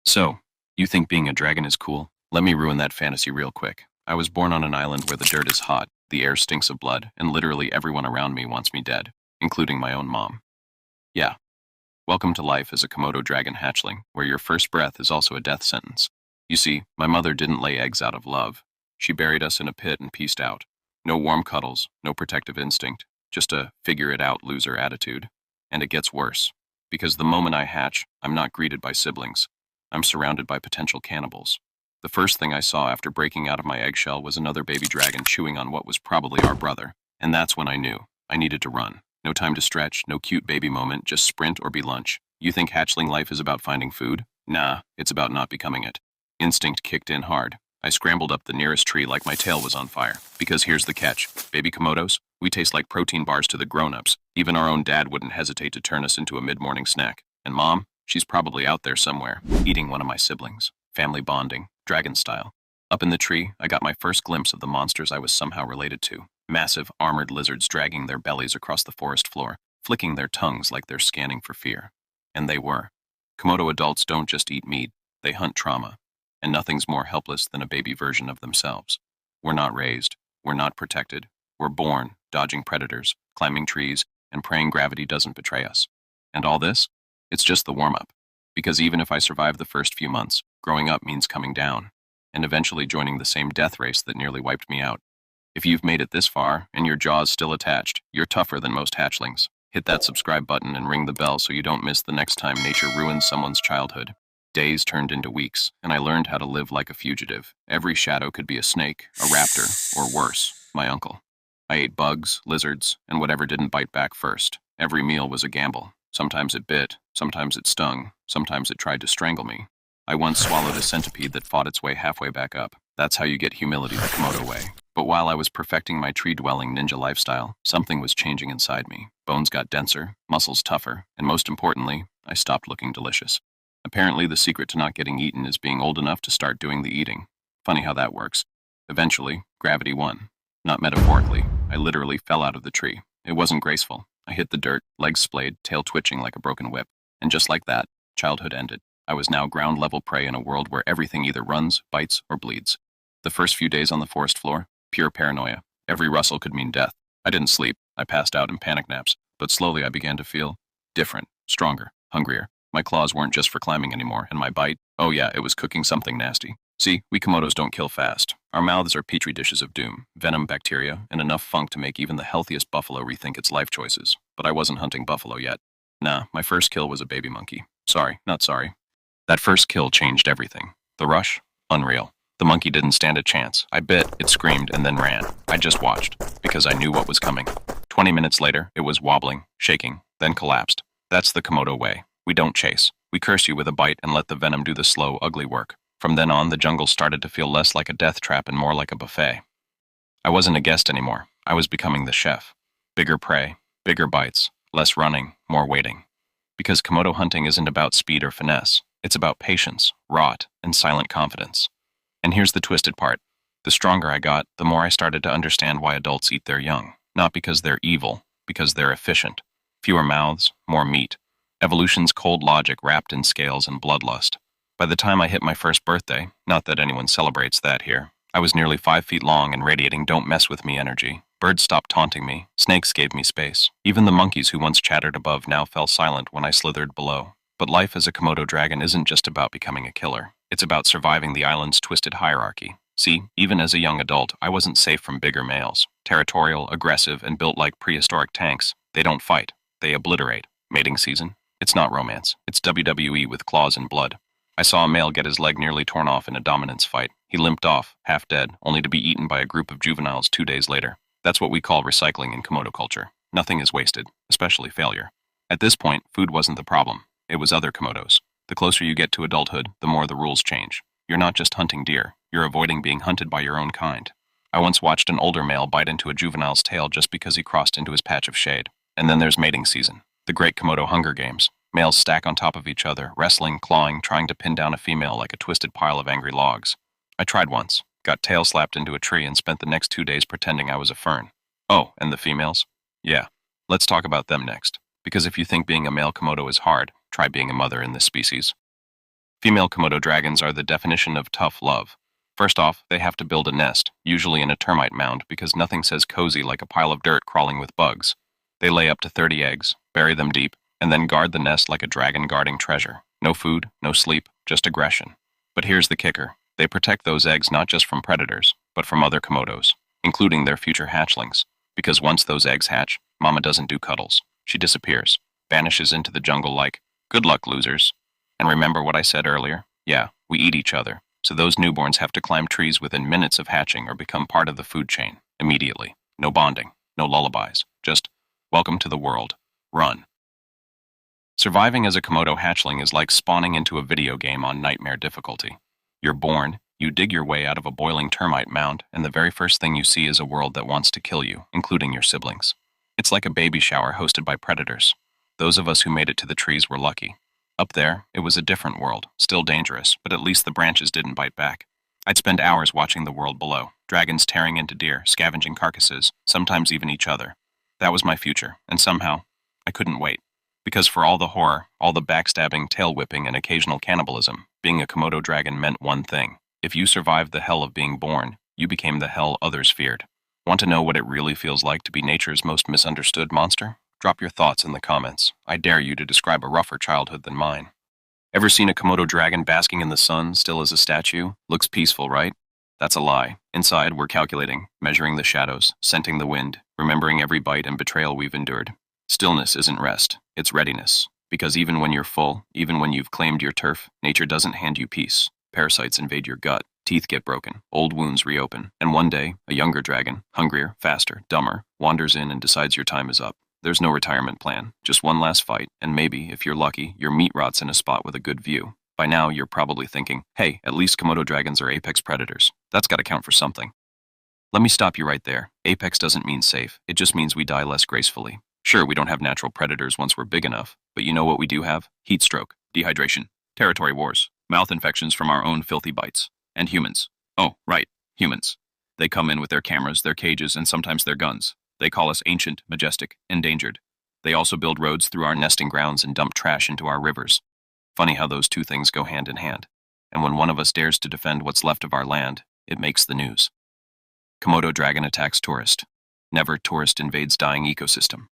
So, you think being a dragon is cool? Let me ruin that fantasy real quick. I was born on an island where the dirt is hot, the air stinks of blood, and literally everyone around me wants me dead, including my own mom. Yeah, welcome to life as a Komodo dragon hatchling, where your first breath is also a death sentence. You see, my mother didn't lay eggs out of love. She buried us in a pit and pieced out. No warm cuddles, no protective instinct, just a figure it out loser attitude. And it gets worse, because the moment I hatch, I'm not greeted by siblings. I'm surrounded by potential cannibals. The first thing I saw after breaking out of my eggshell was another baby dragon chewing on what was probably our brother. And that's when I knew I needed to run. No time to stretch, no cute baby moment, just sprint or be lunch. You think hatchling life is about finding food? Nah, it's about not becoming it. Instinct kicked in hard. I scrambled up the nearest tree like my tail was on fire. Because here's the catch. Baby Komodos, we taste like protein bars to the grown-ups. Even our own dad wouldn't hesitate to turn us into a mid-morning snack. And mom? She's probably out there somewhere, eating one of my siblings. Family bonding, dragon style. Up in the tree, I got my first glimpse of the monsters I was somehow related to. Massive, armored lizards dragging their bellies across the forest floor, flicking their tongues like they're scanning for fear. And they were. Komodo adults don't just eat meat, they hunt trauma. And nothing's more helpless than a baby version of themselves. We're not raised, we're not protected. We're born, dodging predators, climbing trees, and praying gravity doesn't betray us. And all this? It's just the warm-up. Because even if I survive the first few months, growing up means coming down, and eventually joining the same death race that nearly wiped me out. If you've made it this far, and your jaw's still attached, you're tougher than most hatchlings. Hit that subscribe button and ring the bell so you don't miss the next time nature ruins someone's childhood. Days turned into weeks, and I learned how to live like a fugitive. Every shadow could be a snake, a raptor, or worse, my uncle. I ate bugs, lizards, and whatever didn't bite back first. Every meal was a gamble. Sometimes it bit, sometimes it stung, sometimes it tried to strangle me. I once swallowed a centipede that fought its way halfway back up. That's how you get humility the Komodo way. But while I was perfecting my tree-dwelling ninja lifestyle, something was changing inside me. Bones got denser, muscles tougher, and most importantly, I stopped looking delicious. Apparently, the secret to not getting eaten is being old enough to start doing the eating. Funny how that works. Eventually, gravity won. Not metaphorically, I literally fell out of the tree. It wasn't graceful. I hit the dirt, legs splayed, tail twitching like a broken whip. And just like that, childhood ended. I was now ground-level prey in a world where everything either runs, bites, or bleeds. The first few days on the forest floor, pure paranoia. Every rustle could mean death. I didn't sleep. I passed out in panic naps. But slowly I began to feel different, stronger, hungrier. My claws weren't just for climbing anymore, and my bite, oh yeah, it was cooking something nasty. See, we Komodos don't kill fast. Our mouths are petri dishes of doom, venom, bacteria, and enough funk to make even the healthiest buffalo rethink its life choices. But I wasn't hunting buffalo yet. Nah, my first kill was a baby monkey. Sorry, not sorry. That first kill changed everything. The rush? Unreal. The monkey didn't stand a chance. I bit, it screamed, and then ran. I just watched, because I knew what was coming. 20 minutes later, it was wobbling, shaking, then collapsed. That's the Komodo way. We don't chase. We curse you with a bite and let the venom do the slow, ugly work. From then on, the jungle started to feel less like a death trap and more like a buffet. I wasn't a guest anymore. I was becoming the chef. Bigger prey, bigger bites, less running, more waiting. Because Komodo hunting isn't about speed or finesse. It's about patience, rot, and silent confidence. And here's the twisted part. The stronger I got, the more I started to understand why adults eat their young. Not because they're evil, because they're efficient. Fewer mouths, more meat. Evolution's cold logic wrapped in scales and bloodlust. By the time I hit my first birthday, not that anyone celebrates that here, I was nearly 5 feet long and radiating don't mess with me energy. Birds stopped taunting me. Snakes gave me space. Even the monkeys who once chattered above now fell silent when I slithered below. But life as a Komodo dragon isn't just about becoming a killer. It's about surviving the island's twisted hierarchy. See, even as a young adult, I wasn't safe from bigger males. Territorial, aggressive, and built like prehistoric tanks. They don't fight. They obliterate. Mating season? It's not romance. It's WWE with claws and blood. I saw a male get his leg nearly torn off in a dominance fight. He limped off, half dead, only to be eaten by a group of juveniles 2 days later. That's what we call recycling in Komodo culture. Nothing is wasted, especially failure. At this point, food wasn't the problem. It was other Komodos. The closer you get to adulthood, the more the rules change. You're not just hunting deer. You're avoiding being hunted by your own kind. I once watched an older male bite into a juvenile's tail just because he crossed into his patch of shade. And then there's mating season. The Great Komodo Hunger Games. Males stack on top of each other, wrestling, clawing, trying to pin down a female like a twisted pile of angry logs. I tried once, got tail slapped into a tree and spent the next 2 days pretending I was a fern. Oh, and the females? Yeah, let's talk about them next. Because if you think being a male Komodo is hard, try being a mother in this species. Female Komodo dragons are the definition of tough love. First off, they have to build a nest, usually in a termite mound, because nothing says cozy like a pile of dirt crawling with bugs. They lay up to 30 eggs, bury them deep, and then guard the nest like a dragon guarding treasure. No food, no sleep, just aggression. But here's the kicker. They protect those eggs not just from predators, but from other Komodos, including their future hatchlings. Because once those eggs hatch, Mama doesn't do cuddles. She disappears, vanishes into the jungle like, good luck, losers. And remember what I said earlier? Yeah, we eat each other. So those newborns have to climb trees within minutes of hatching or become part of the food chain, immediately. No bonding, no lullabies, just, welcome to the world. Run. Surviving as a Komodo hatchling is like spawning into a video game on nightmare difficulty. You're born, you dig your way out of a boiling termite mound, and the very first thing you see is a world that wants to kill you, including your siblings. It's like a baby shower hosted by predators. Those of us who made it to the trees were lucky. Up there, it was a different world, still dangerous, but at least the branches didn't bite back. I'd spend hours watching the world below, dragons tearing into deer, scavenging carcasses, sometimes even each other. That was my future, and somehow, I couldn't wait. Because for all the horror, all the backstabbing, tail-whipping, and occasional cannibalism, being a Komodo dragon meant one thing. If you survived the hell of being born, you became the hell others feared. Want to know what it really feels like to be nature's most misunderstood monster? Drop your thoughts in the comments. I dare you to describe a rougher childhood than mine. Ever seen a Komodo dragon basking in the sun, still as a statue? Looks peaceful, right? That's a lie. Inside, we're calculating, measuring the shadows, scenting the wind, remembering every bite and betrayal we've endured. Stillness isn't rest, it's readiness. Because even when you're full, even when you've claimed your turf, nature doesn't hand you peace. Parasites invade your gut, teeth get broken, old wounds reopen, and one day, a younger dragon, hungrier, faster, dumber, wanders in and decides your time is up. There's no retirement plan, just one last fight, and maybe, if you're lucky, your meat rots in a spot with a good view. By now, you're probably thinking, hey, at least Komodo dragons are apex predators. That's gotta count for something. Let me stop you right there. Apex doesn't mean safe, it just means we die less gracefully. Sure, we don't have natural predators once we're big enough, but you know what we do have? Heat stroke, dehydration, territory wars, mouth infections from our own filthy bites. And humans. Oh, right, humans. They come in with their cameras, their cages, and sometimes their guns. They call us ancient, majestic, endangered. They also build roads through our nesting grounds and dump trash into our rivers. Funny how those two things go hand in hand. And when one of us dares to defend what's left of our land, it makes the news. Komodo dragon attacks tourist. Never tourist invades dying ecosystem.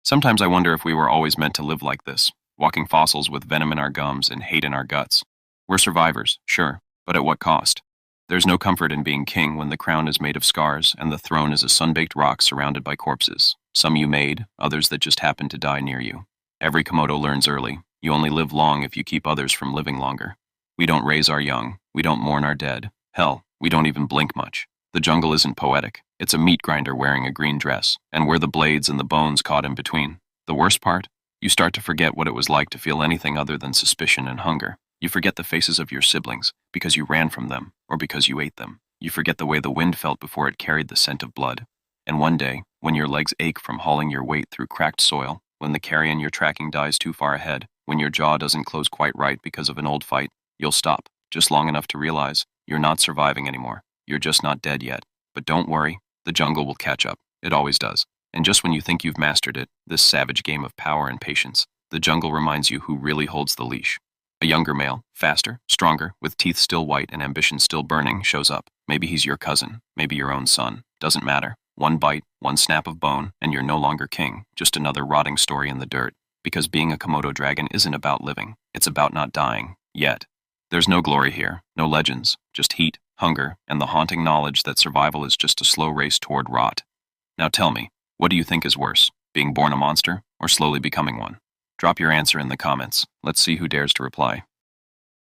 Sometimes I wonder if we were always meant to live like this, walking fossils with venom in our gums and hate in our guts. We're survivors, sure, but at what cost? There's no comfort in being king when the crown is made of scars and the throne is a sun-baked rock surrounded by corpses. Some you made, others that just happened to die near you. Every Komodo learns early. You only live long if you keep others from living longer. We don't raise our young. We don't mourn our dead. Hell, we don't even blink much. The jungle isn't poetic. It's a meat grinder wearing a green dress, and we're the blades and the bones caught in between. The worst part? You start to forget what it was like to feel anything other than suspicion and hunger. You forget the faces of your siblings, because you ran from them, or because you ate them. You forget the way the wind felt before it carried the scent of blood. And one day, when your legs ache from hauling your weight through cracked soil, when the carrion you're tracking dies too far ahead, when your jaw doesn't close quite right because of an old fight, you'll stop, just long enough to realize you're not surviving anymore. You're just not dead yet. But don't worry, the jungle will catch up. It always does. And just when you think you've mastered it, this savage game of power and patience, the jungle reminds you who really holds the leash. A younger male, faster, stronger, with teeth still white and ambition still burning, shows up. Maybe he's your cousin, maybe your own son. Doesn't matter. One bite, one snap of bone, and you're no longer king, just another rotting story in the dirt. Because being a Komodo dragon isn't about living. It's about not dying. Yet. There's no glory here, no legends, just heat, hunger, and the haunting knowledge that survival is just a slow race toward rot. Now tell me, what do you think is worse, being born a monster or slowly becoming one? Drop your answer in the comments. Let's see who dares to reply.